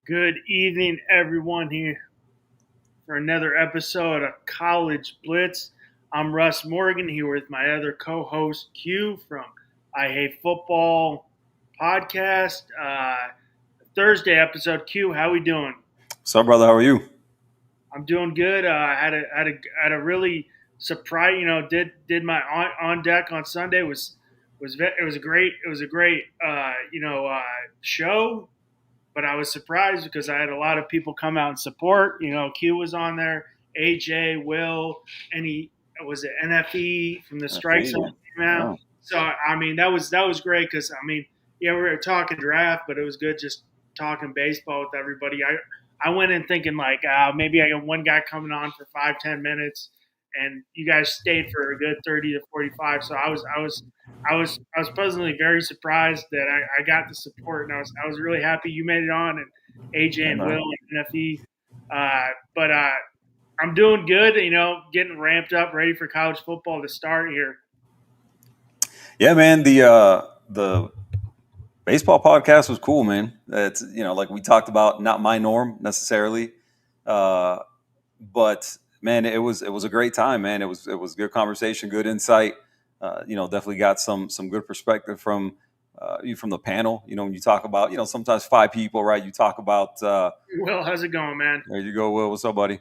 Good evening, everyone, here for another episode of College Blitz. I'm Russ Morgan here with my other co host, Q from I Hate Football podcast. Thursday episode, Q, how we doing? What's up, brother? How are you? I'm doing good. I had a really surprise. Did my on deck on Sunday it was a great show. But I was surprised because I had a lot of people come out and support. Q was on there, AJ, Will, any was it NFE from the Strike Zone came out. Wow. So I mean that was great because we were talking draft, but it was good just talking baseball with everybody. I went in thinking like maybe I got one guy coming on for 5-10 minutes, and you guys stayed for a good 30 to 45. So I was pleasantly very surprised that I got the support, and I was really happy you made it on, and AJ and Will and NFE. But I'm doing good, getting ramped up, ready for college football to start here. Yeah, man. The baseball podcast was cool, man. It's like we talked about, not my norm necessarily, but man, it was a great time, man. It was good conversation, good insight. Definitely got some good perspective from you from the panel. When you talk about sometimes 5 people, right? You talk about Will, how's it going, man? There you go, Will. What's up, buddy?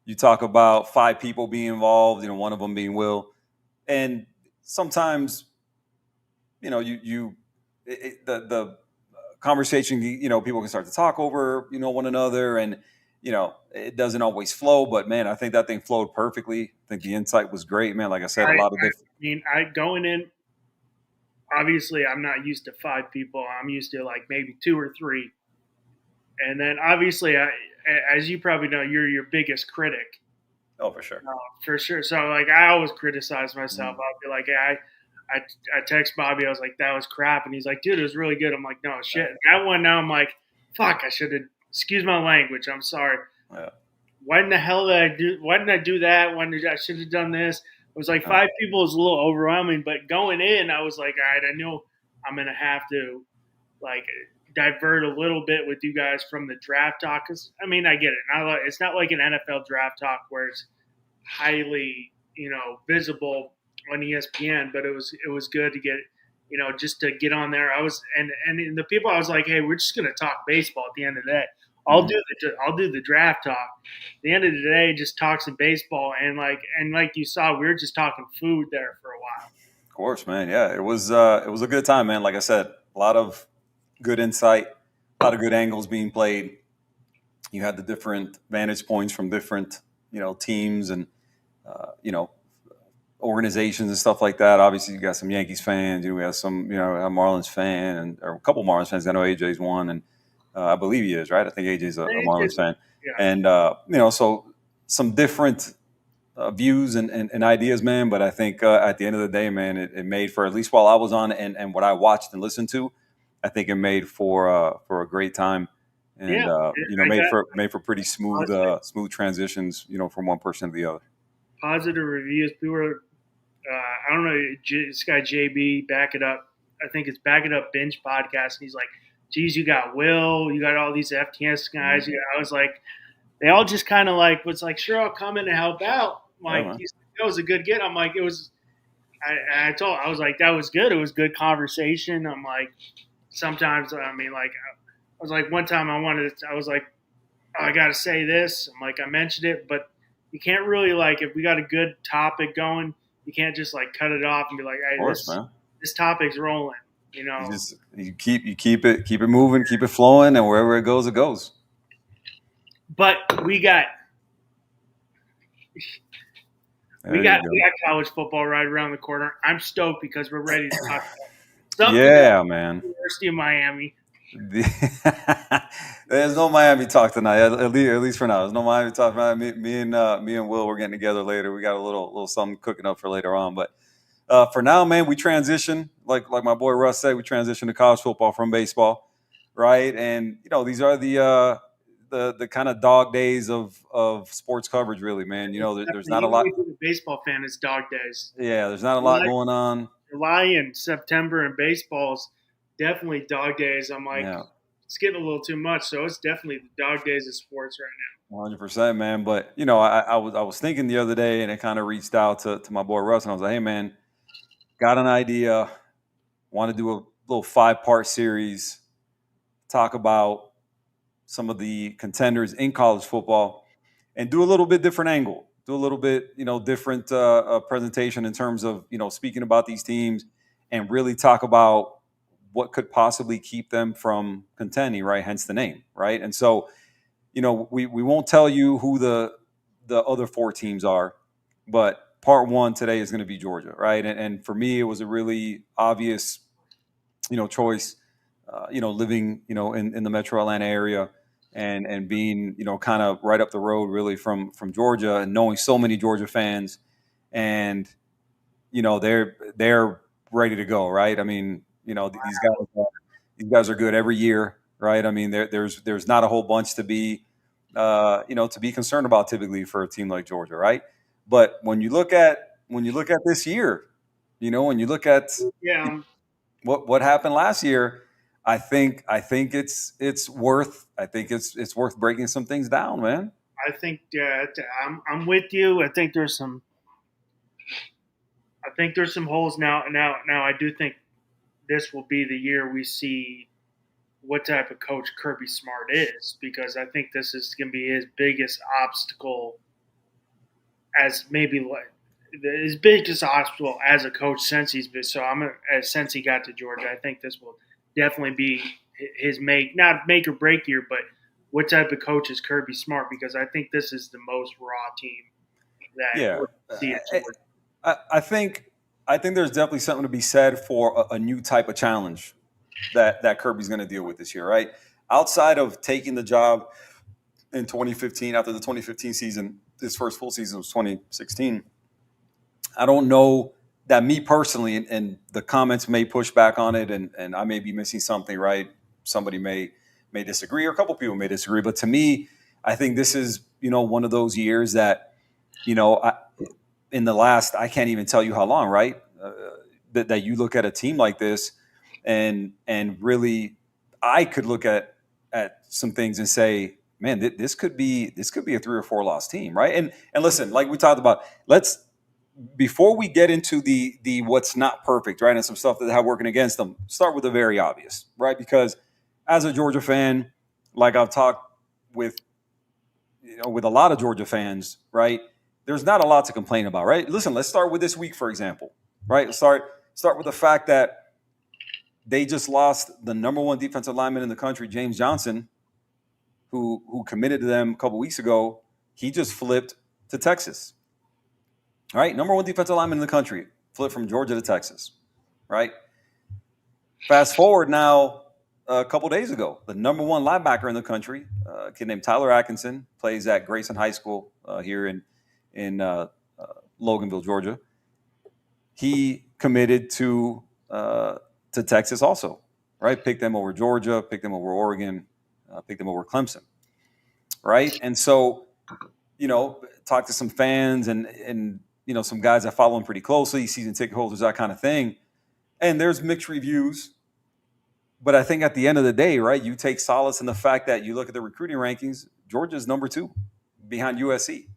You talk about 5 people being involved. One of them being Will, and sometimes the conversation, people can start to talk over one another, and it doesn't always flow, but man, I think that thing flowed perfectly. I think the insight was great, man. Like I said, a lot of different. Going in, obviously I'm not used to 5 people. I'm used to like maybe 2 or 3, and then obviously as you probably know, you're your biggest critic. Oh, for sure. For sure. So like I always criticize myself. I'll be like, hey, I text Bobby. I was like, that was crap, and he's like, dude, it was really good. I'm like, no shit. That one now I'm like, fuck, I should have. Excuse my language. I'm sorry. Yeah. Why in the hell did I do? Why didn't I do that? I should have done this? It was like 5 people is a little overwhelming, but going in, I was like, all right, I knew I'm gonna have to like divert a little bit with you guys from the draft talk. Cause I mean, I get it. It's not like an NFL draft talk where it's highly, visible on ESPN, but it was good to get, just to get on there. I was, and the people, I was like, hey, we're just going to talk baseball at the end of the day. I'll do the draft talk. At the end of the day, just talk some baseball. And like you saw, we were just talking food there for a while. Of course, man. Yeah, it was a good time, man. Like I said, a lot of good insight, a lot of good angles being played. You had the different vantage points from different, teams and, organizations and stuff like that. Obviously, you got some Yankees fans. We have some, a Marlins fan or a couple Marlins fans. I know AJ's one, and I believe he is, right? I think AJ's a Marlins fan. Yeah. And, so some different views and ideas, man. But I think at the end of the day, man, it made for, at least while I was on and what I watched and listened to, I think it made for a great time. And made for pretty smooth transitions, from one person to the other. Positive reviews. People were, I don't know, this guy JB, Back It Up. I think it's Back It Up Binge podcast. And he's like, geez, you got Will, you got all these FTS guys. Mm-hmm. I was like, they all just kind of like was like, sure, I'll come in and help out. Like, that was a good get. I'm like, it was. I was like, that was good. It was good conversation. I'm like, sometimes I was like, one time I was like, oh, I got to say this. I'm like, I mentioned it, but you can't really like, if we got a good topic going, you can't just like cut it off and be like, hey, this topic's rolling. You keep it moving, keep it flowing, and wherever it goes, it goes. But we got college football right around the corner. I'm stoked because we're ready to talk about something. Yeah, man. University of Miami. There's no Miami talk tonight, at least for now. There's no Miami talk tonight. Me and Will, we're getting together later. We got a little something cooking up for later on. But for now, man, we transition, like my boy Russ said, we transition to college football from baseball, right? And these are the kind of dog days of sports coverage, really, man. There's not a lot. The baseball fan is dog days. Yeah, there's not a lot going on. July and September in baseball is definitely dog days. I'm like, it's getting a little too much. So it's definitely the dog days of sports right 100%, man. But I was thinking the other day, and I kind of reached out to my boy Russ, and I was like, "Hey, man, got an idea. Want to do a little 5-part series, talk about some of the contenders in college football, and do a little bit different angle, do a little bit different presentation in terms of speaking about these teams, and really talk about what could possibly keep them from contending, right? Hence the name, right? And so we won't tell you who the other 4 teams are, but part 1 today is going to be Georgia, right? And for me, it was a really obvious, choice, living, in the Metro Atlanta area, and being, kind of right up the road, really from Georgia, and knowing so many Georgia fans, and they're ready to go, right? I mean, these guys are good every year, right? I mean, there's not a whole bunch to be to be concerned about typically for a team like Georgia, right? But when you look at this year, when you look at now. Yeah, what happened last year, I think it's worth breaking some things down, man. I think I'm with you. I think there's some holes now. Now I do think this will be the year we see what type of coach Kirby Smart is, because I think this is going to be his biggest obstacle, as maybe like his biggest obstacle as a coach since he's been. So since he got to Georgia, I think this will definitely be his not make or break year, but what type of coach is Kirby Smart? Because I think this is the most raw team that Yeah, we're going to see at Georgia. I think there's definitely something to be said for a new type of challenge that Kirby's going to deal with this year, right? Outside of taking the job in 2015, after the 2015 season, his first full season was 2016. I don't know that me personally, and the comments may push back on it, and I may be missing something, right? Somebody may disagree, or a couple people may disagree, but to me, I think this is one of those years that in the last, I can't even tell you how long, right? That you look at a team like this, and really, I could look at some things and say, man, this could be a 3 or 4 loss team, right? And listen, like we talked about, let's before we get into the what's not perfect, right, and some stuff that have working against them, start with the very obvious, right? Because as a Georgia fan, like I've talked with with a lot of Georgia fans, right? There's not a lot to complain about, right? Listen, let's start with this week, for example, right? Start with the fact that they just lost the number 1 defensive lineman in the country, James Johnson, who committed to them a couple weeks ago. He just flipped to Texas. All right, number 1 defensive lineman in the country flipped from Georgia to Texas, right? Fast forward now a couple days ago, the number 1 linebacker in the country, a kid named Tyler Atkinson, plays at Grayson High School here in Loganville, Georgia. He committed to Texas also, right? Picked them over Georgia, picked them over Oregon, picked them over Clemson, right? And so, talk to some fans and some guys that follow him pretty closely, season ticket holders, that kind of thing. And there's mixed reviews. But I think at the end of the day, right, you take solace in the fact that you look at the recruiting rankings, Georgia's number 2 behind USC,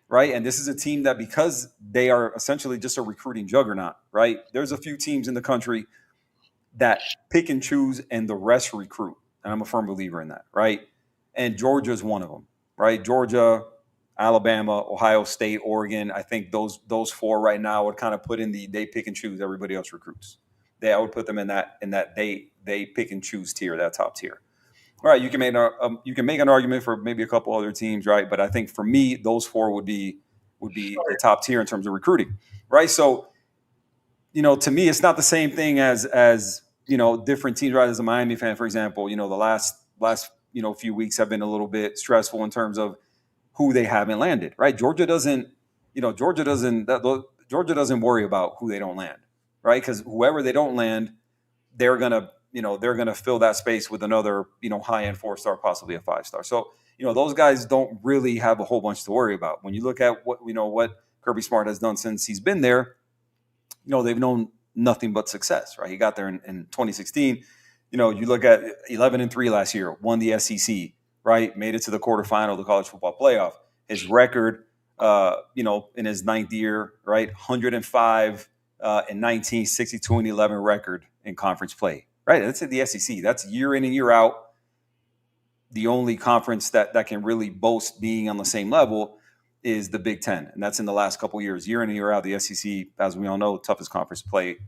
right? And this is a team that, because they are essentially just a recruiting juggernaut, right? There's a few teams in the country that pick and choose and the rest recruit. And I'm a firm believer in that, right? And Georgia is one of them, right? Georgia, Alabama, Ohio State, Oregon. I think those 4 right now would kind of put in the they pick and choose, everybody else recruits. I would put them in that they pick and choose tier, that top tier. All right, you can make an argument for maybe a couple other teams, right? But I think for me, those 4 would be the top tier in terms of recruiting, right? So, to me, it's not the same thing as different teams, right? As a Miami fan, for example, the last few weeks have been a little bit stressful in terms of who they haven't landed, right? Georgia doesn't worry about who they don't land, right? Because whoever they don't land, they're gonna fill that space with another high end 4-star, possibly a 5-star. So those guys don't really have a whole bunch to worry about. When you look at what Kirby Smart has done since he's been there, they've known nothing but success, right? He got there in 2016. you look at 11-3 last year, won the SEC, right? Made it to the quarterfinal of the college football playoff. His record, in his ninth year, right? 105 and 19, 62 and 11 record in conference play, right? That's in the SEC. That's year in and year out. The only conference that can really boast being on the same level is the Big Ten, and that's in the last couple of years, year in and year out. The SEC, as we all know, toughest conference to play,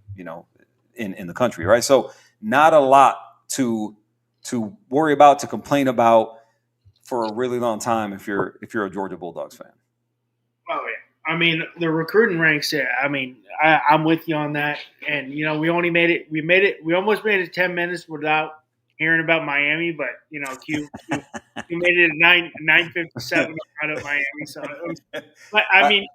in the country, right? So not a lot to worry about, to complain about for a really long time if you're a Georgia Bulldogs fan. Oh yeah, I mean the recruiting ranks. Yeah, I mean I'm with you on that. And we only made it. We almost made it 10 minutes without hearing about Miami, but Q made it at 9:57 out of Miami. So, but I mean,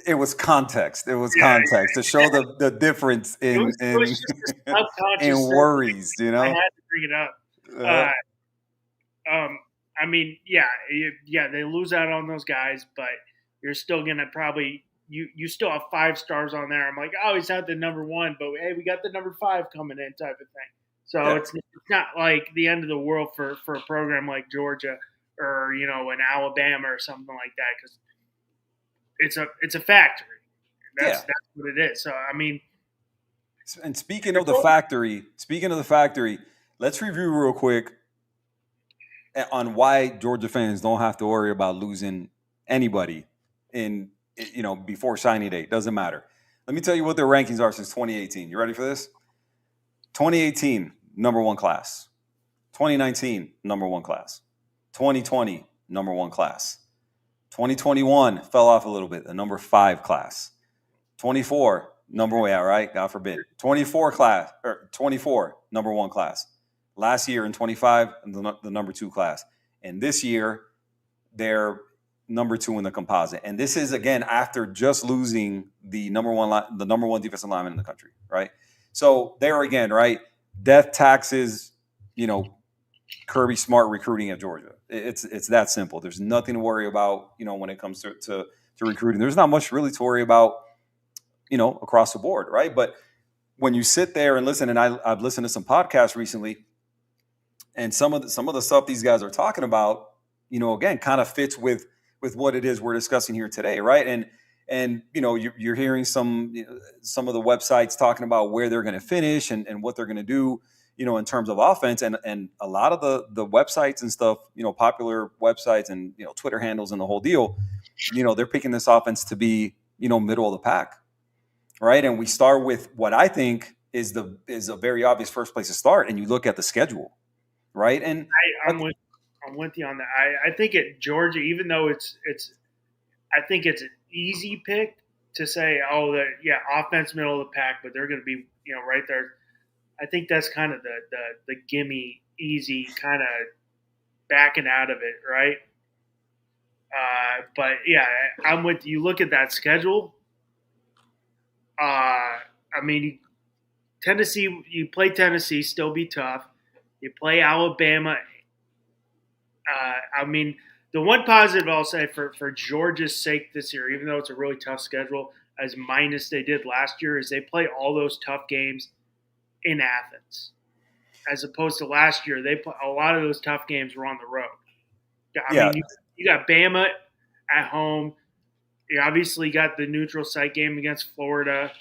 it was context. It was yeah, context to show the difference in it was just a subconscious in worries. I had to bring it up. I mean, yeah, they lose out on those guys, but you're still gonna probably you still have 5 stars on there. I'm like, oh, he's not the number 1, but hey, we got the number 5 coming in, type of thing. So it's not like the end of the world for a program like Georgia or an Alabama or something like that, because it's a factory. That's what it is. So I mean, and speaking of the factory, let's review real quick on why Georgia fans don't have to worry about losing anybody before signing day. Doesn't matter. Let me tell you what their rankings are since 2018. You ready for this? 2018, number 1 class. 2019, number 1 class. 2020, number 1 class. 2021 fell off a little bit, the number 5 class. 24, number 1, right? God forbid. 24, number 1 class. Last year in 25, the number 2 class. And this year, they're number 2 in the composite. And this is, again, after just losing the number one defensive lineman in the country, right? So there again, right? Death taxes, Kirby Smart recruiting at Georgia. It's that simple. There's nothing to worry about, when it comes to recruiting. There's not much really to worry about, across the board, right? But when you sit there and listen, and I've listened to some podcasts recently, and some of the stuff these guys are talking about, again, kind of fits with what it is we're discussing here today, right? And you're hearing some of the websites talking about where they're going to finish and what they're going to do, in terms of offense, and a lot of the websites and stuff, popular websites and Twitter handles and the whole deal, they're picking this offense to be middle of the pack, right? And we start with what I think is a very obvious first place to start, and you look at the schedule, right? And I'm with you on that. I think at Georgia, even though I think it's an easy pick to say, offense middle of the pack, but they're going to be right there. I think that's kind of the gimme easy kind of backing out of it, right? But yeah, I'm with you. Look at that schedule. I mean, Tennessee, you play Tennessee, still be tough. You play Alabama. I mean, the one positive I'll say for Georgia's sake this year, even though it's a really tough schedule, as minus they did last year, is they play all those tough games in Athens, as opposed to last year. A lot of those tough games were on the road. I mean, you got Bama at home. You obviously got the neutral site game against Florida.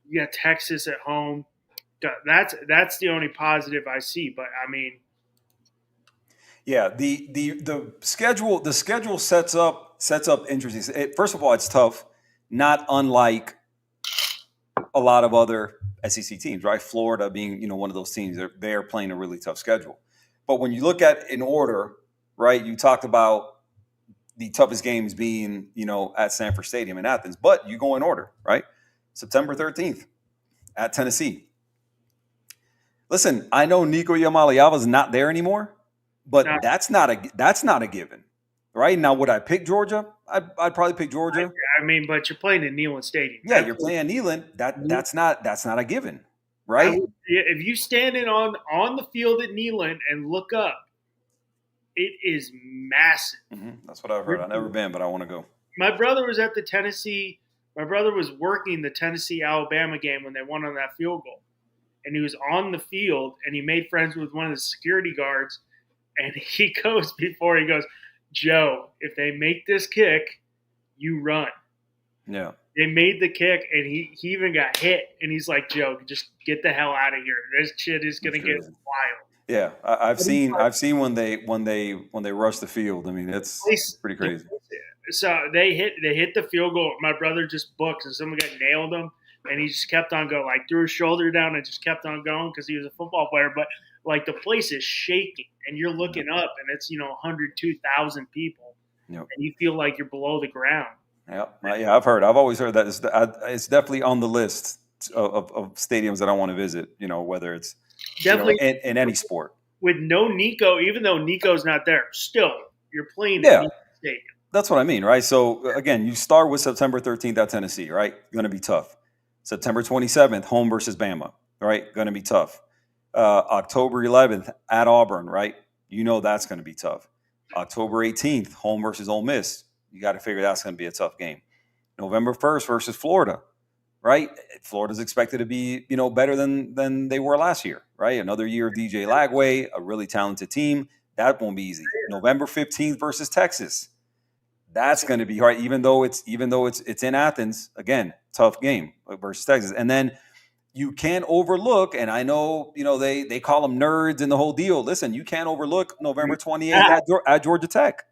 You got Texas at home. That's the only positive I see. But I mean, yeah, the schedule sets up interesting. First of all, it's tough, not unlike a lot of other SEC teams, right? Florida being one of those teams, they're playing a really tough schedule. But when you look at in order, right? You talked about the toughest games being at Sanford Stadium in Athens, but you go in order, right? September 13th at Tennessee. Listen, I know Nico Yamaliava's not there anymore, but that's not a given, right? Now, would I pick Georgia? I'd probably pick Georgia. I mean, but you're playing in Neyland Stadium. Yeah, you're playing Neyland. That's not a given, right? If you stand in on the field at Neyland and look up, it is massive. Mm-hmm. That's what I've heard. I've never been, but I want to go. My brother was at the Tennessee. My brother was working the Tennessee-Alabama game when they won on that field goal. and he was on the field, and he made friends with one of the security guards, and he goes, Joe, if they make this kick, you run. Yeah. They made the kick, and he even got hit, and he's like, Joe, just get the hell out of here. This shit is going to get wild. Yeah, I've seen when they rush the field. I mean, it's pretty crazy. So they hit the field goal. My brother just booked, and someone got nailed him, and he just kept on going, like threw his shoulder down and just kept on going because he was a football player. But like the place is shaking, and you're looking up, and it's 102,000 people, and you feel like you're below the ground. Yeah, I've always heard that it's definitely on the list of stadiums that I want to visit. Whether it's definitely in any sport. With no Nico, even though Nico's not there, still you're playing in Nico Stadium. That's what I mean, right? So again, you start with September 13th at Tennessee, right? Going to be tough. September 27th, home versus Bama, right? Going to be tough. October 11th at Auburn, right? That's going to be tough. October 18th, home versus Ole Miss. You got to figure that's going to be a tough game. November 1st versus Florida, right? Florida's expected to be, better than they were last year, right? Another year of DJ Lagway, a really talented team. That won't be easy. November 15th versus Texas. That's going to be hard, even though it's in Athens. Again, tough game versus Texas. And then you can't overlook, and I know, they call them nerds and the whole deal. Listen, you can't overlook November 28th at Georgia Tech.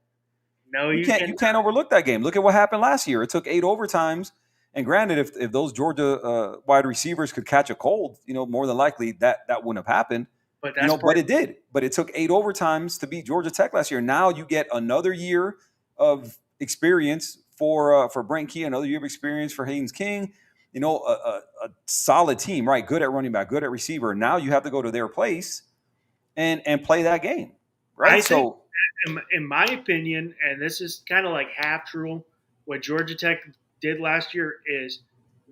No, you can't. You can't overlook that game. Look at what happened last year. It took 8 overtimes. And granted, if those Georgia wide receivers could catch a cold, more than likely that wouldn't have happened. But but it did. But it took 8 overtimes to beat Georgia Tech last year. Now you get another year of experience for Brent Key, another year of experience for Haynes King. A solid team, right? Good at running back, good at receiver. Now you have to go to their place and play that game, right? So, in my opinion, and this is kind of like half true, what Georgia Tech did last year is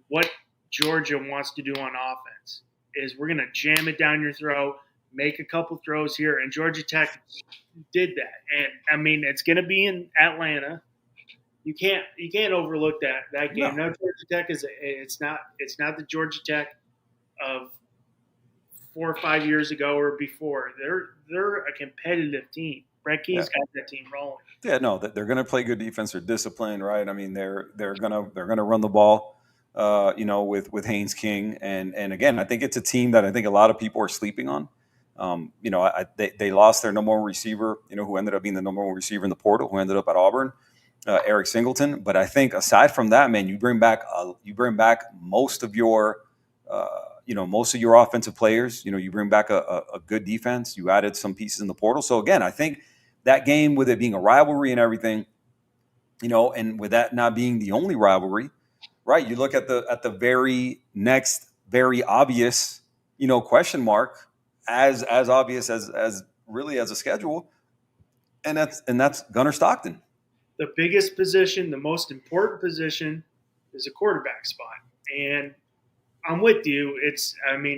what Georgia wants to do on offense. Is we're going to jam it down your throat, make a couple throws here, and Georgia Tech did that. And I mean, it's going to be in Atlanta. You can't overlook that game. No, Georgia Tech it's not the Georgia Tech of 4 or 5 years ago or before. They're a competitive team. Brett Key's got that team rolling. Yeah, no, they're going to play good defense. They're disciplined, right? I mean, they're going to run the ball, with Haynes King, and again, I think it's a team that I think a lot of people are sleeping on. They lost their number one receiver, who ended up being the number one receiver in the portal, who ended up at Auburn, Eric Singleton. But I think aside from that, man, you bring back most of your offensive players. You bring back a good defense. You added some pieces in the portal. So again, I think that game, with it being a rivalry and everything, and with that not being the only rivalry, right? You look at the very next, very obvious, question mark, as obvious as really as a schedule, and that's Gunnar Stockton. The biggest position, the most important position, is a quarterback spot, and I'm with you.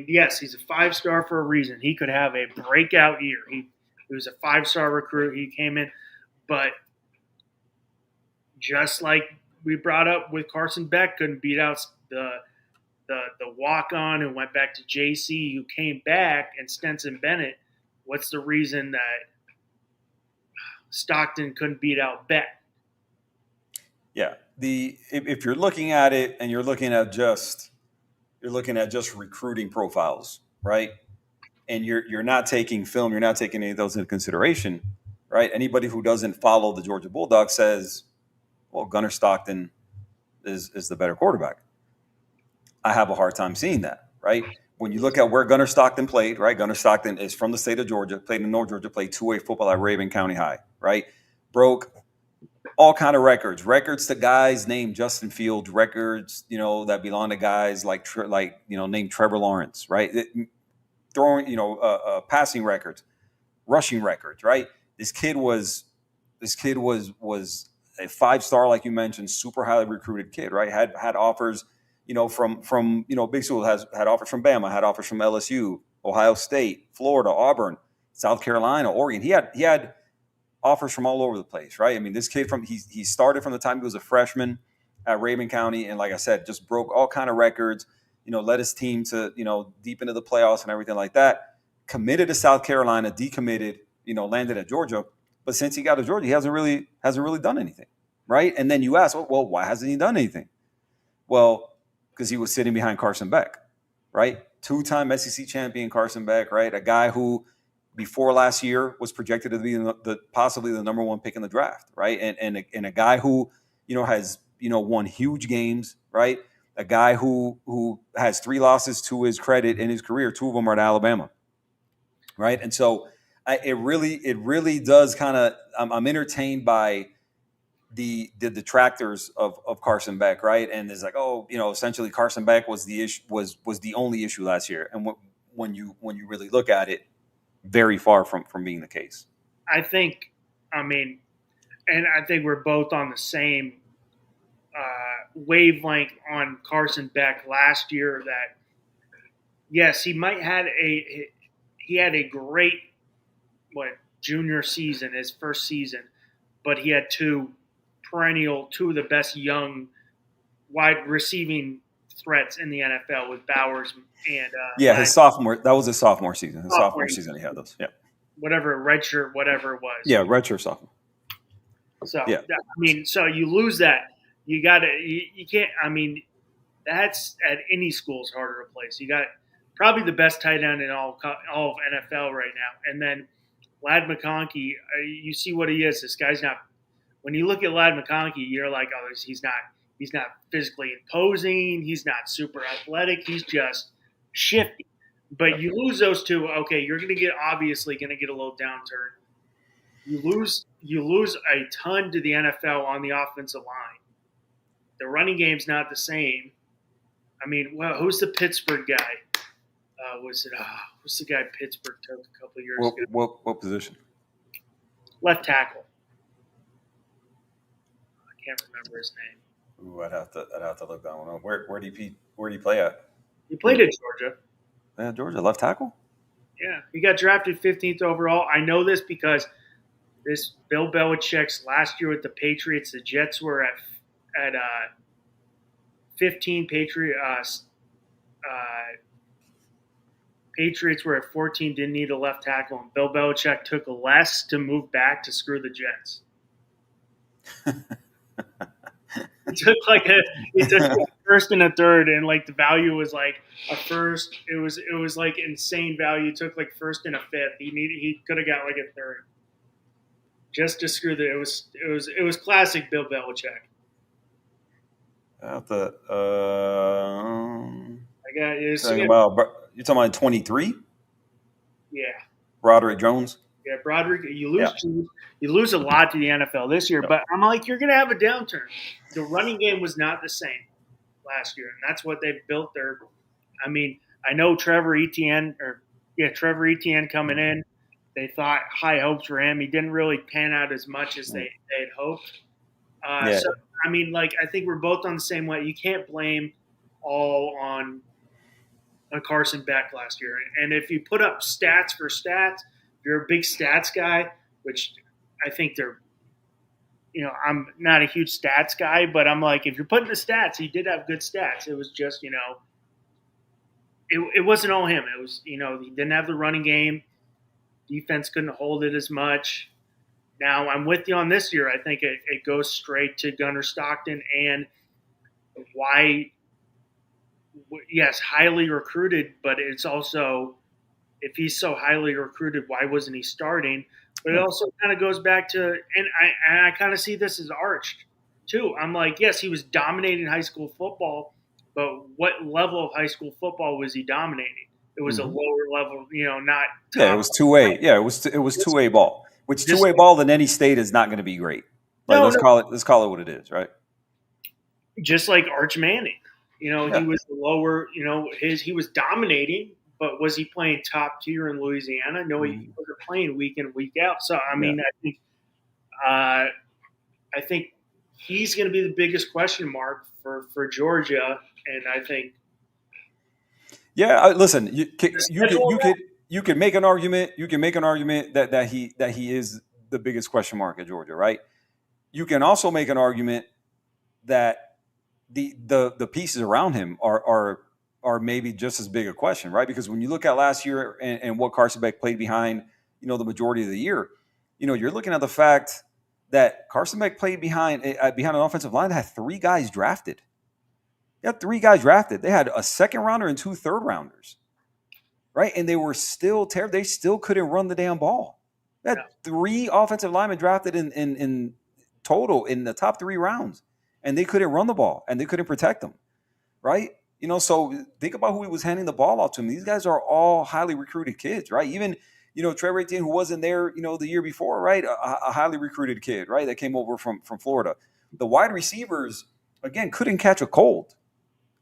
Yes, he's a 5-star for a reason. He could have a breakout year. He was a 5-star recruit. He came in, but just like we brought up with Carson Beck, couldn't beat out the walk-on who went back to JC, who came back, and Stenson Bennett. What's the reason that Stockton couldn't beat out Beck? Yeah, if you're looking at it and you're looking at just recruiting profiles, right? And you're not taking film, you're not taking any of those into consideration, right? Anybody who doesn't follow the Georgia Bulldogs says, well, Gunnar Stockton is the better quarterback. I have a hard time seeing that, right? When you look at where Gunnar Stockton played, right? Gunnar Stockton is from the state of Georgia, played in North Georgia, played 2A football at Raven County High, right? Broke all kind of records to guys named Justin Fields, records, that belong to guys like named Trevor Lawrence, right? Throwing, passing records, rushing records, right? This kid was a 5-star, like you mentioned, super highly recruited kid, right? Had offers, from big schools, had offers from Bama, had offers from LSU, Ohio State, Florida, Auburn, South Carolina, Oregon. He had offers from all over the place, right? I mean, this kid he started from the time he was a freshman at Raven County, and like I said, just broke all kind of records. led his team to, deep into the playoffs and everything like that. Committed to South Carolina, decommitted, landed at Georgia. But since he got to Georgia, he hasn't really done anything, right? And then you ask, well, why hasn't he done anything? Well, because he was sitting behind Carson Beck, right? 2-time SEC champion Carson Beck, right? A guy who before last year was projected to be possibly the number one pick in the draft, right? And a guy who, has, won huge games, right? A guy who has 3 losses to his credit in his career. 2 of them are at Alabama, right? And so it really does kind of, I'm entertained by the detractors of Carson Beck, right? And it's like, essentially Carson Beck was the issue, was the only issue last year. And when you really look at it, very far from being the case. I think we're both on the same wavelength on Carson Beck last year. That yes, he had a great junior season, his first season, but he had two of the best young wide receiving threats in the NFL with Bowers and his sophomore. That was his sophomore season. His sophomore season, he had those. Yeah, whatever redshirt, whatever it was. Yeah, redshirt sophomore. So yeah. So you lose that. You got to. You can't. That's at any school is hard to replace. You got probably the best tight end in all of NFL right now, and then Ladd McConkey. You see what he is. This guy's not. When you look at Ladd McConkey, you're like, oh, he's not physically imposing. He's not super athletic. He's just shifty. But you lose those two, okay, you're obviously going to get a little downturn. You lose a ton to the NFL on the offensive line. The running game's not the same. Who's the Pittsburgh guy? What's the guy Pittsburgh took a couple of years ago? What position? Left tackle. I can't remember his name. Ooh, I'd have to look that one up. Where did he play at? He played at Georgia. Yeah, Georgia, left tackle? Yeah, he got drafted 15th overall. I know this because this Bill Belichick's last year with the Patriots, the Jets were at 15. Patriots were at 14, didn't need a left tackle, and Bill Belichick took less to move back to screw the Jets. He took a first and a third, and the value was like a first. It was like insane value. He took first and a fifth. He could have got a third, just to screw the. It was classic Bill Belichick. I got you're talking about 23. Yeah, Broderick Jones. Yeah, Broderick. You lose a lot to the NFL this year, but I'm like, you're going to have a downturn. The running game was not the same last year, and that's what they've built their. I know Trevor Etienne coming in. They thought high hopes for him. He didn't really pan out as much as they had hoped. So I think we're both on the same way. You can't blame all on Carson Beck last year. And if you put up stats for stats, you're a big stats guy, which I think they're, I'm not a huge stats guy, but I'm like, if you're putting the stats, he did have good stats. It was just, it wasn't all him. It was, he didn't have the running game. Defense couldn't hold it as much. Now, I'm with you on this year. I think it goes straight to Gunnar Stockton and why, yes, highly recruited, but it's also, if he's so highly recruited, why wasn't he starting? But it also kind of goes back to, and I kind of see this as Arch, too. I'm like, yes, he was dominating high school football, but what level of high school football was he dominating? It was a lower level, not top. Yeah, it was 2A. Yeah, it was 2A ball. Which 2A ball in any state is not going to be great. Let's call it what it is, right? Just like Arch Manning, he was the lower. He was dominating, but was he playing top tier in Louisiana? No, he wasn't playing week in week out. So I think he's going to be the biggest question mark for Georgia, and I think. Yeah, listen, you could make an argument. You can make an argument that he is the biggest question mark at Georgia, right? You can also make an argument that the pieces around him are are maybe just as big a question, right? Because when you look at last year and what Carson Beck played behind, the majority of the year, you're looking at the fact that Carson Beck played behind an offensive line that had 3 guys drafted. They had 3 guys drafted. They had a second rounder and 2 third rounders, right? And they were still terrible. They still couldn't run the damn ball. They had 3 offensive linemen drafted in total in the top 3 rounds, and they couldn't run the ball and they couldn't protect them, right? So think about who he was handing the ball off to him. These guys are all highly recruited kids, right? Even, Trevor Etienne, who wasn't there, the year before, right? A highly recruited kid, right? That came over from Florida. The wide receivers, again, couldn't catch a cold.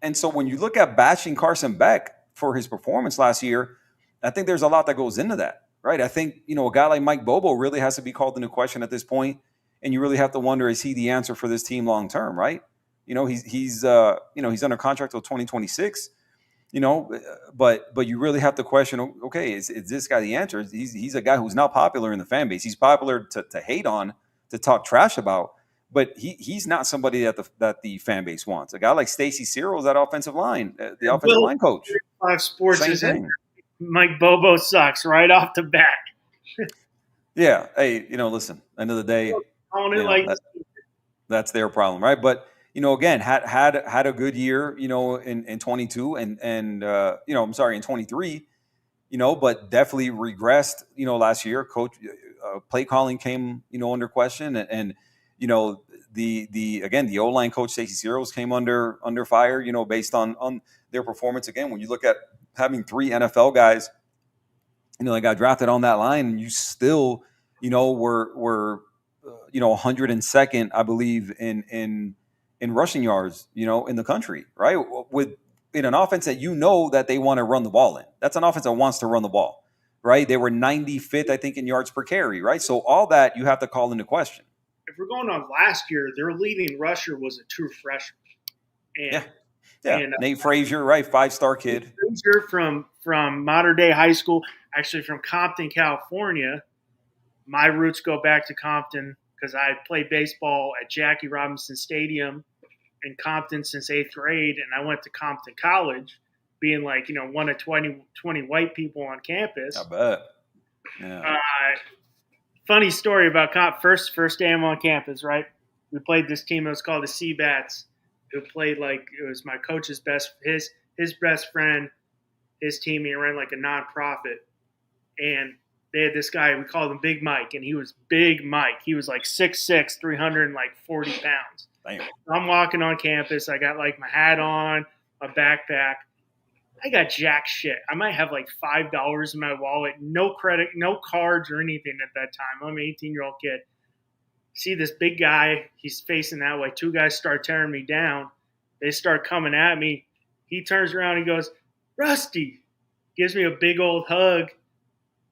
And so when you look at bashing Carson Beck for his performance last year, I think there's a lot that goes into that, right? I think, a guy like Mike Bobo really has to be called into question at this point, and you really have to wonder, is he the answer for this team long term, right? He's under contract till 2026. But you really have to question, okay, is this guy the answer? He's a guy who's not popular in the fan base. He's popular to hate on, to talk trash about, but he's not somebody that the fan base wants. A guy like Stacy Searle is that offensive line, the offensive line coach. 5 Sports is in. Mike Bobo sucks right off the bat. Yeah. Hey, listen, end of the day, that's their problem, right? But again, had a good year, in 22 and I'm sorry, in 23, but definitely regressed, last year. Coach play calling came, under question, and the O-line coach Stacey Searles came under fire, based on their performance. Again, when you look at having 3 NFL guys, that got drafted on that line, and you still, were 102nd, I believe, in rushing yards, in the country, right? In an offense that that they want to run the ball in. That's an offense that wants to run the ball, right? They were 95th, I think, in yards per carry, right? So all that you have to call into question. If we're going on last year, their leading rusher was a true freshman. And Nate Frazier, right? 5-star kid. Frazier from Mater Dei High School, actually from Compton, California. My roots go back to Compton because I played baseball at Jackie Robinson Stadium in Compton since 8th grade, and I went to Compton College, being like, one of 20 white people on campus. I bet. Yeah. Funny story about first day I'm on campus, right? We played this team. It was called the Seabats, who played it was my coach's his best friend, his team. He ran like a nonprofit, and they had this guy, we called him Big Mike, and he was Big Mike. He was like 6'6", 340 pounds. Damn. I'm walking on campus. I got like my hat on, my backpack. I got jack shit. I might have like $5 in my wallet, no credit, no cards or anything at that time. I'm an 18-year-old kid. See this big guy, he's facing that way. 2 guys start tearing me down. They start coming at me. He turns around and goes, "Rusty," gives me a big old hug.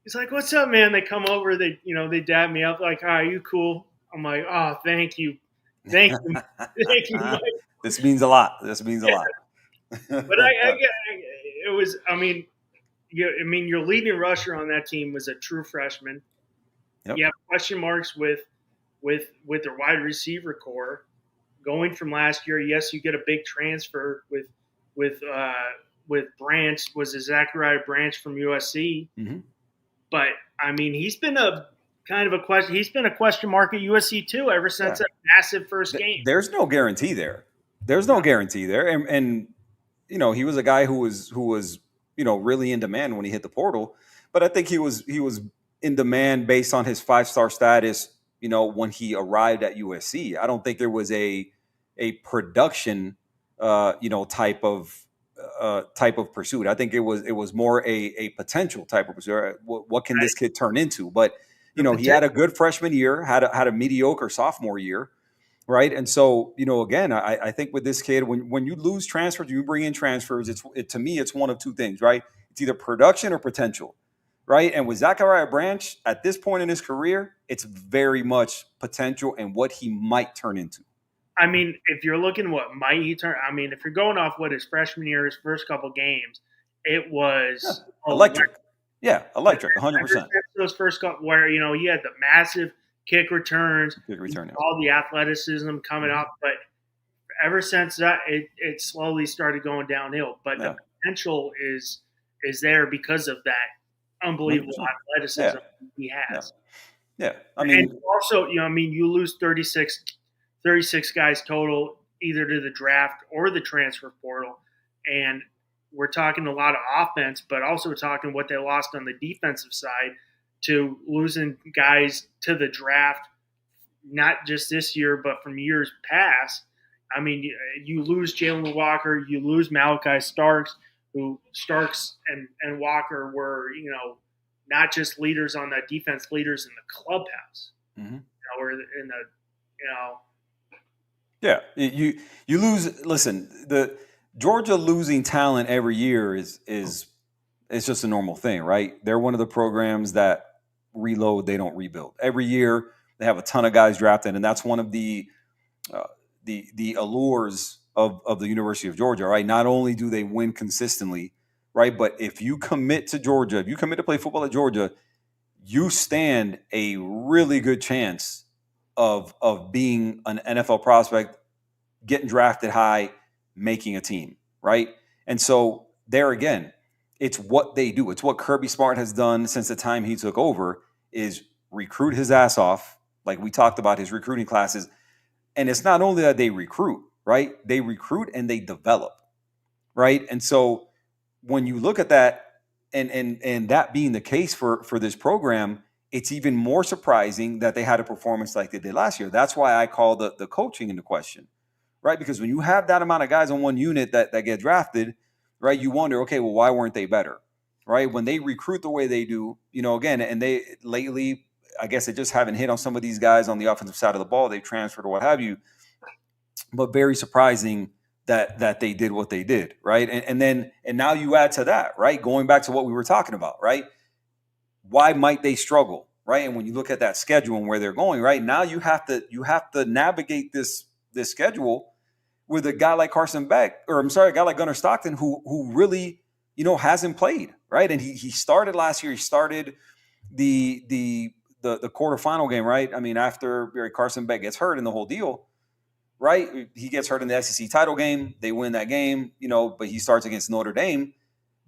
He's like, "What's up, man?" They come over, they dab me up like, "Are you cool?" I'm like, "Oh, thank you. Thank you. Thank you, Mike." This means a lot. But it was, your leading rusher on that team was a true freshman. Yep. You have question marks with their wide receiver core going from last year. Yes, you get a big transfer with Branch, was it Zachariah Branch from USC. Mm-hmm. But he's been a kind of a question. He's been a question mark at USC too ever since that massive first game. There's no guarantee there. And he was a guy who was really in demand when he hit the portal. But I think he was in demand based on his 5-star status. When he arrived at USC, I don't think there was a production type of pursuit. I think it was more a potential type of pursuit. What can this kid turn into? But he had a good freshman year, had a mediocre sophomore year, right? And so again, I think with this kid, when you lose transfers, you bring in transfers. To me, it's one of 2 things, right? It's either production or potential, right? And with Zachariah Branch at this point in his career, it's very much potential and what he might turn into. If you're looking what might he turn, if you're going off what his freshman year, his first couple games, it was electric. Yeah, electric, 100%. Those first couple where he had the massive kick returns, all the athleticism coming up, but ever since that, it slowly started going downhill. But the potential is there because of that unbelievable 100%. athleticism Yeah. he Yeah. has. Yeah. I And mean, also, you lose 36 guys total, either to the draft or the transfer portal. And we're talking a lot of offense, but also talking what they lost on the defensive side to losing guys to the draft, not just this year, but from years past. I mean, you lose Jalen Walker, you lose Malachi Starks, who Starks and Walker were, not just leaders on that defense, leaders in the clubhouse. mm-hmm. Or in the, you know, Yeah, you lose. Listen, the Georgia losing talent every year is it's just a normal thing, right? They're one of the programs that reload, they don't rebuild. Every year they have a ton of guys drafted, and that's one of uh, the allures of the University of Georgia, right? Not only do they win consistently, right, but if you commit to Georgia, if you commit to play football at Georgia, you stand a really good chance of being an NFL prospect, getting drafted high, making a team, right? And so there again, it's what they do. It's what Kirby Smart has done since the time he took over is recruit his ass off. Like we talked about his recruiting classes. And it's not only that they recruit, right? They recruit and they develop, right? And so when you look at that and that being the case for this program, it's even more surprising that they had a performance like they did last year. That's why I call the coaching into question, right? Because when you have that amount of guys on one unit that get drafted, right, you wonder, okay, well, why weren't they better, right? When they recruit the way they do, again, and they lately, I guess they just haven't hit on some of these guys on the offensive side of the ball. They've transferred or what have you, but very surprising that they did what they did, right? And now you add to that, right? Going back to what we were talking about, right? Why might they struggle, right? And when you look at that schedule and where they're going, right now you have to navigate this schedule with a guy like Carson Beck, or I'm sorry, a guy like Gunnar Stockton, who really hasn't played, right? And he started last year. He started the quarterfinal game, right? I mean, after Carson Beck gets hurt in the whole deal, right? He gets hurt in the SEC title game. They win that game, but he starts against Notre Dame.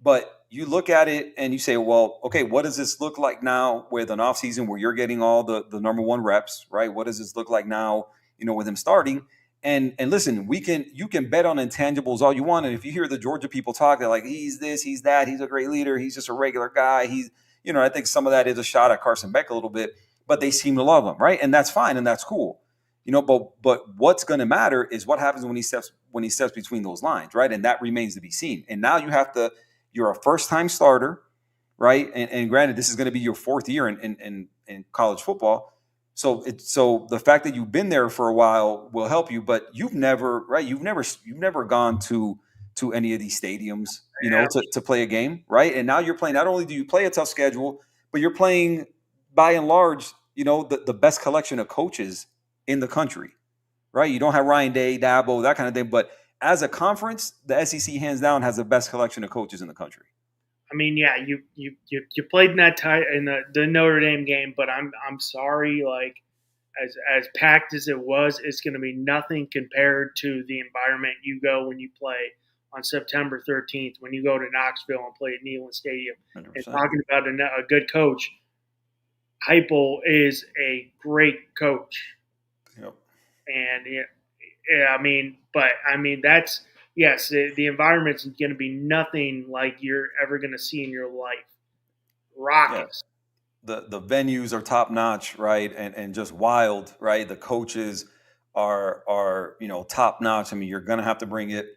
But you look at it and you say, well, okay, what does this look like now with an offseason where you're getting all the number one reps, right? What does this look like now, with him starting? And listen, you can bet on intangibles all you want. And if you hear the Georgia people talk, they're like, he's this, he's that, he's a great leader, he's just a regular guy. He's, I think some of that is a shot at Carson Beck a little bit, but they seem to love him, right? And that's fine and that's cool. But what's going to matter is what happens when he steps between those lines, right? And that remains to be seen. And now you're a first-time starter, right? And granted, this is going to be your fourth year in college football. So the fact that you've been there for a while will help you, but you've never gone to any of these stadiums, to play a game, right? And now you're playing. Not only do you play a tough schedule, but you're playing by and large, the best collection of coaches in the country, right? You don't have Ryan Day, Dabo, that kind of thing, but as a conference, the SEC hands down has the best collection of coaches in the country. I mean, yeah, you played in that in the Notre Dame game, but I'm sorry, like as packed as it was, it's going to be nothing compared to the environment you go when you play on September 13th when you go to Knoxville and play at Neyland Stadium. 100%. And talking about a good coach, Heupel is a great coach. Yep. And that's yes, the environment's going to be nothing like you're ever going to see in your life. Raucous. Yeah. The venues are top notch, right, and just wild, right. The coaches are top notch. I mean, you're going to have to bring it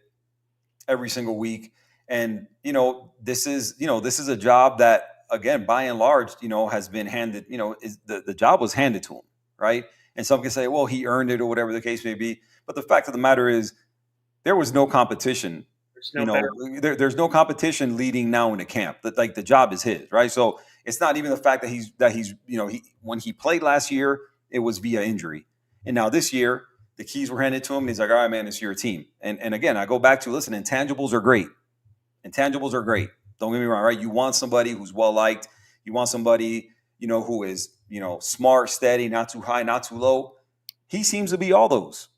every single week, and this is a job that, again, by and large, has been handed. The job was handed to him, right. And some can say, well, he earned it or whatever the case may be. But the fact of the matter is there was no competition. There's no competition leading now into camp. Like the job is his, right? So it's not even the fact that he's when he played last year, it was via injury. And now this year, the keys were handed to him. And he's like, all right, man, it's your team. And again, I go back to, listen, intangibles are great. Intangibles are great. Don't get me wrong, right? You want somebody who's well-liked. You want somebody, who is, smart, steady, not too high, not too low. He seems to be all those.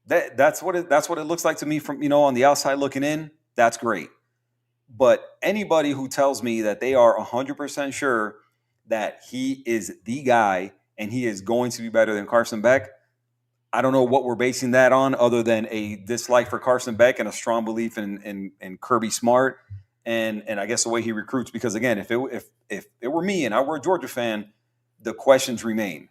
That's what it looks like to me from, on the outside looking in. That's great. But anybody who tells me that they are 100% sure that he is the guy and he is going to be better than Carson Beck, I don't know what we're basing that on other than a dislike for Carson Beck and a strong belief in Kirby Smart and I guess the way he recruits. Because again, if it were me and I were a Georgia fan, the questions remain.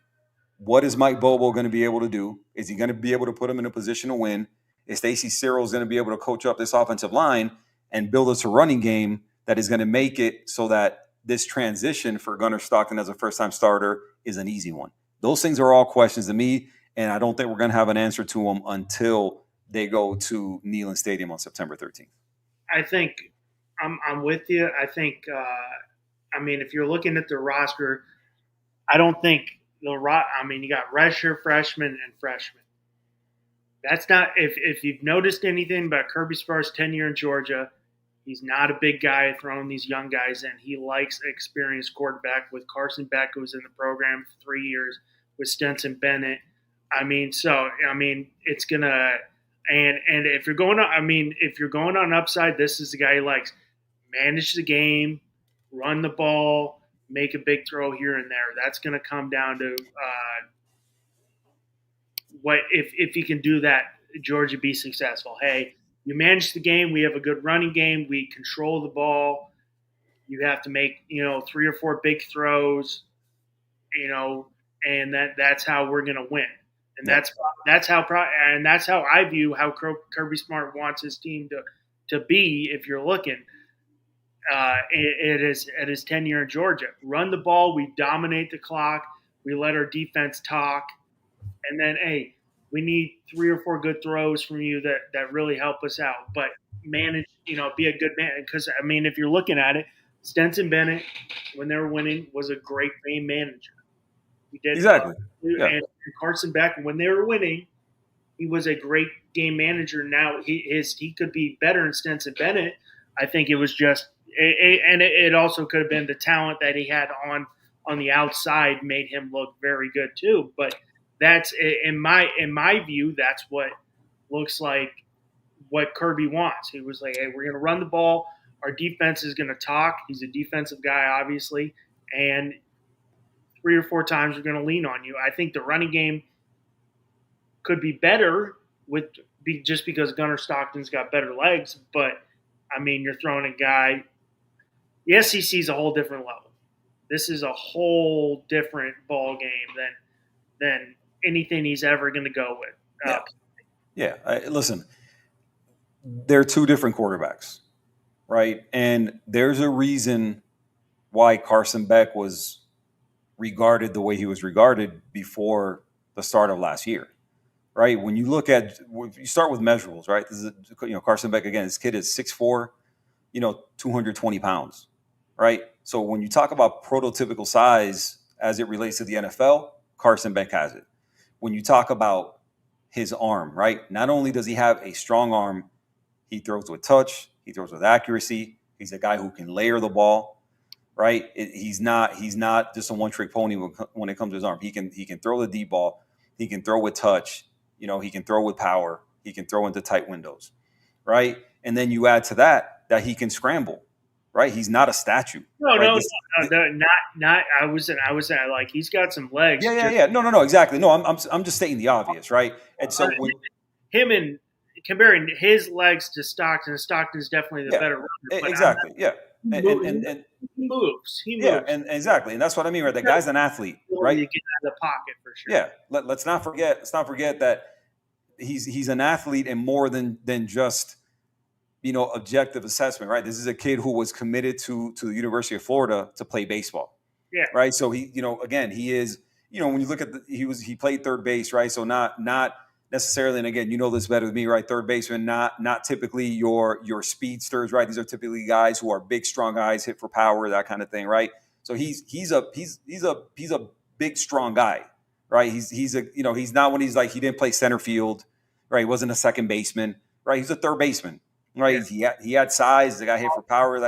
What is Mike Bobo going to be able to do? Is he going to be able to put him in a position to win? Is Stacey Searles going to be able to coach up this offensive line and build us a running game that is going to make it so that this transition for Gunnar Stockton as a first-time starter is an easy one? Those things are all questions to me, and I don't think we're going to have an answer to them until they go to Neyland Stadium on September 13th. I think I'm with you. I think, if you're looking at the roster, I don't think you got redshirt freshmen and freshmen. That's not if you've noticed anything about Kirby Smart's tenure in Georgia, he's not a big guy throwing these young guys in. He likes experienced quarterback with Carson Beck, who was in the program for 3 years, with Stetson Bennett. It's gonna and if you're going on, if you're going on upside, this is the guy who likes manage the game, run the ball, make a big throw here and there. That's going to come down to what if you can do that, Georgia be successful. Hey, you manage the game. We have a good running game. We control the ball. You have to make 3 or 4 big throws, and that's how we're going to win. And that's how I view how Kirby Smart wants his team to be. If you're looking. It is at his tenure in Georgia. Run the ball, we dominate the clock, we let our defense talk, and then we need 3 or 4 good throws from you that really help us out. But manage, be a good man. Because if you're looking at it, Stetson Bennett, when they were winning, was a great game manager. He did exactly. Yeah. And Carson Beck, when they were winning, he was a great game manager. Now he could be better than Stetson Bennett. I think it was just. And it also could have been the talent that he had on the outside made him look very good too. But that's in my view, that's what looks like what Kirby wants. He was like, hey, we're going to run the ball. Our defense is going to talk. He's a defensive guy, obviously, and 3 or 4 times we're going to lean on you. I think the running game could be better just because Gunnar Stockton's got better legs, but you're throwing a guy. The SEC is a whole different level. This is a whole different ball game than anything he's ever going to go with. Listen, they're 2 different quarterbacks, right? And there's a reason why Carson Beck was regarded the way he was regarded before the start of last year, right? When you start with measurables, right? This is Carson Beck again. This kid is 6'4", 220 pounds. Right. So when you talk about prototypical size as it relates to the NFL, Carson Beck has it. When you talk about his arm, right? Not only does he have a strong arm, he throws with touch, he throws with accuracy. He's a guy who can layer the ball, right? He's not just a one-trick pony when it comes to his arm. He can throw the deep ball, he can throw with touch, he can throw with power, he can throw into tight windows, right? And then you add to that he can scramble. Right, he's not a statue. No, right? Not. I was like he's got some legs. Yeah. No, exactly. No, I'm just stating the obvious, right? And so him and comparing his legs to Stockton, Stockton's definitely the better runner. Exactly. Yeah, and he moves. Yeah, and exactly, and that's what I mean. Right, the guy's an athlete, right? You get out of the pocket for sure. Yeah, let's not forget that he's an athlete and more than just. Objective assessment, right? This is a kid who was committed to the University of Florida to play baseball. Yeah. Right. So he he is, when you look at he played third base, right? So not necessarily, and again, this better than me, right? Third baseman, not typically your speedsters, right? These are typically guys who are big, strong guys, hit for power, that kind of thing, right? So he's a big, strong guy, right? He's not when he's like he didn't play center field, right? He wasn't a second baseman, right? He's a third baseman. Right, he had size. The guy hit for power.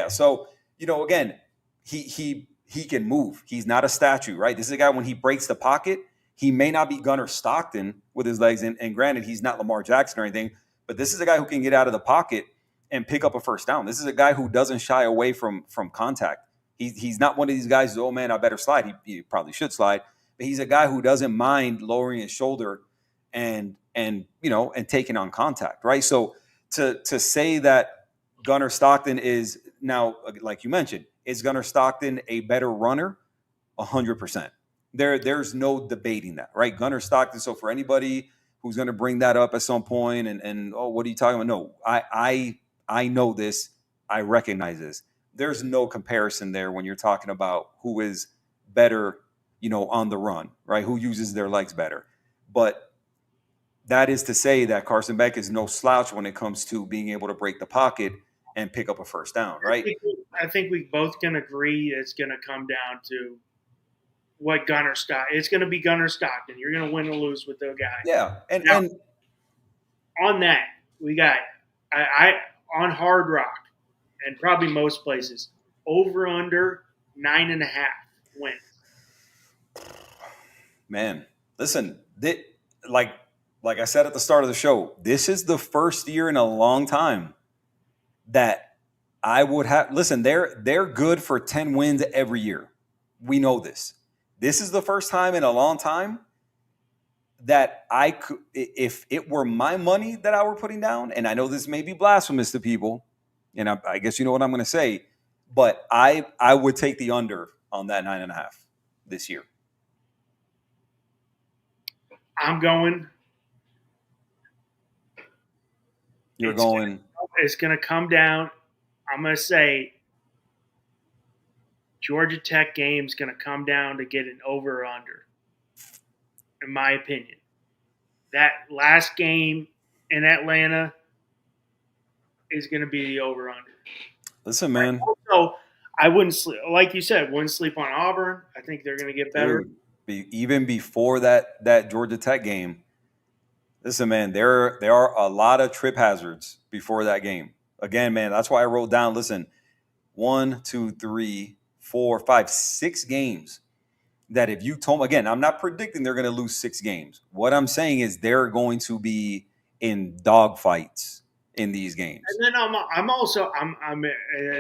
So again, he can move. He's not a statue, right? This is a guy when he breaks the pocket. He may not be Gunnar Stockton with his legs, and granted, he's not Lamar Jackson or anything. But this is a guy who can get out of the pocket and pick up a first down. This is a guy who doesn't shy away from contact. He's not one of these guys who, oh man, I better slide. He probably should slide, but he's a guy who doesn't mind lowering his shoulder and taking on contact, right? So to say that Gunnar Stockton is now, like you mentioned, is Gunnar Stockton a better runner? 100%. There's no debating that, right? Gunnar Stockton. So for anybody who's going to bring that up at some point and oh, what are you talking about? No, I know this. I recognize this. There's no comparison there when you're talking about who is better, on the run, right? Who uses their legs better. But that is to say that Carson Beck is no slouch when it comes to being able to break the pocket and pick up a first down, right? I think we both can agree it's going to come down to what Gunnar Stockton. It's going to be Gunnar Stockton. You're going to win or lose with the guy. Yeah, and on that we got I on Hard Rock and probably most places over under 9.5 wins. Man, listen, like I said at the start of the show, this is the first year in a long time that I would have. Listen, they're good for 10 wins every year. We know this. This is the first time in a long time that I could, if it were my money that I were putting down, and I know this may be blasphemous to people, and I guess you know what I'm going to say, but I would take the under on that 9.5 this year. I'm going. You're going. It's going to come down. I'm going to say Georgia Tech game's going to come down to get an over or under, in my opinion. That last game in Atlanta is going to be the over under. Listen, man. Also, I wouldn't sleep, like you said, wouldn't sleep on Auburn. I think they're going to get better. Dude, even before that Georgia Tech game, listen, man, there are a lot of trip hazards before that game. Again, man, that's why I wrote down, listen, 1, 2, 3, 4, 5, 6 games that if you told me, again, I'm not predicting they're going to lose 6 games. What I'm saying is they're going to be in dogfights in these games. And then I'm also and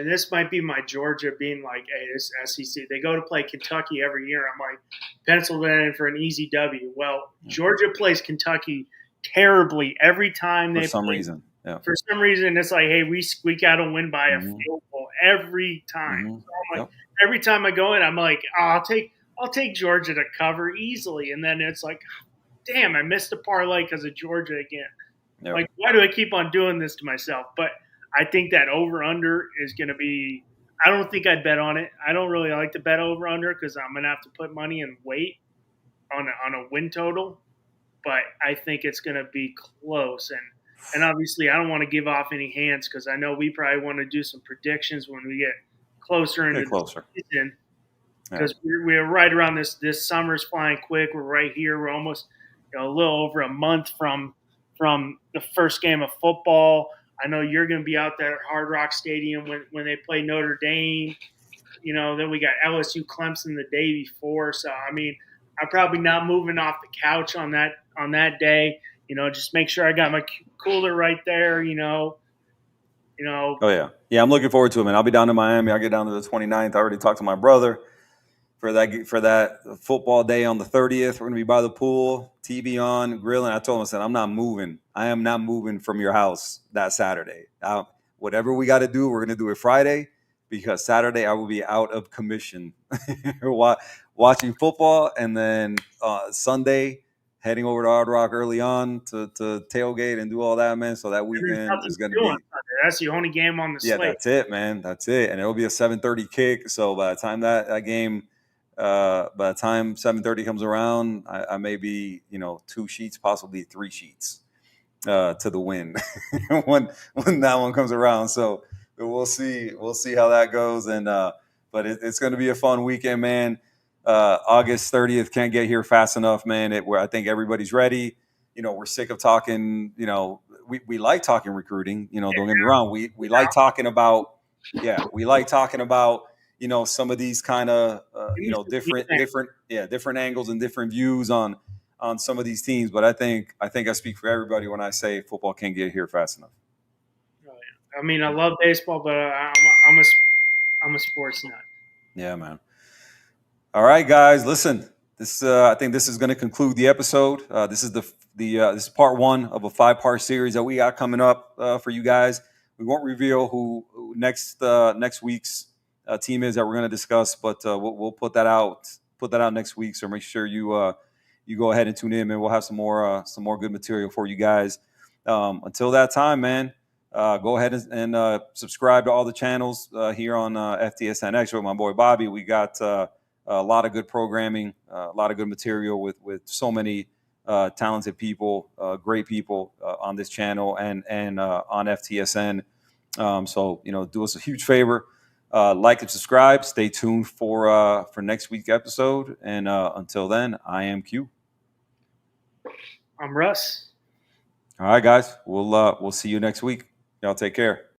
this might be my Georgia being like, hey, this SEC. They go to play Kentucky every year. I'm like, pencil that in for an easy W. Well, Georgia plays Kentucky terribly every time for some reason. Yeah. For some reason, it's like, hey, we squeak out a win by a field goal every time. Mm-hmm. So I'm like, every time I go in, I'm like, oh, I'll take Georgia to cover easily, and then it's like, damn, I missed a parlay because of Georgia again. Yep. Like, why do I keep on doing this to myself? But I think that over-under is going to be – I don't think I'd bet on it. I don't really like to bet over-under because I'm going to have to put money and weight on a win total. But I think it's going to be close. And obviously, I don't want to give off any hands because I know we probably want to do some predictions when we get closer into the season. Because we're right around this summer's flying quick. We're right here. We're almost a little over a month from the first game of football. I know you're going to be out there at Hard Rock Stadium when they play Notre Dame. Then we got LSU Clemson the day before. So, I mean, I'm probably not moving off the couch on that day. Just make sure I got my cooler right there, Oh, yeah. Yeah, I'm looking forward to it, man. I'll be down in Miami. I'll get down to the 29th. I already talked to my brother for that football day on the 30th. We're going to be by the pool, TV on, grilling. I told him, I said, I'm not moving. I am not moving from your house that Saturday. Whatever we got to do, we're going to do it Friday because Saturday I will be out of commission watching football. And then Sunday, heading over to Hard Rock early on to tailgate and do all that, man. So that weekend is going to be – that's the only game on the slate. Yeah, that's it, man. That's it. And it'll be a 7:30 kick. So by the time that game – by the time 7:30 comes around, I may be, 2 sheets, possibly 3 sheets to the win when that one comes around. So we'll see how that goes. And but it's going to be a fun weekend, man. August 30th can't get here fast enough, man. Where I think everybody's ready. We're sick of talking. We like talking recruiting. Don't get me wrong. We like talking about. Yeah, we like talking about. Some of these kind of, different angles and different views on some of these teams. But I think I speak for everybody when I say football can't get here fast enough. I mean, I love baseball, but I'm a sports nut. Yeah, man. All right, guys. Listen, this I think this is going to conclude the episode. This is this is part one of a 5-part series that we got coming up for you guys. We won't reveal who next week's team is that we're going to discuss, but we'll put that out next week. So make sure you go ahead and tune in, and we'll have some more good material for you guys. Until that time, man. Go ahead and subscribe to all the channels here on FTSNX with my boy Bobby. We got a lot of good programming, a lot of good material with so many talented people, great people on this channel and on FTSN. So do us a huge favor, like and subscribe. Stay tuned for next week's episode. And until then, I am Q. I'm Russ. All right, guys. We'll see you next week. Y'all take care.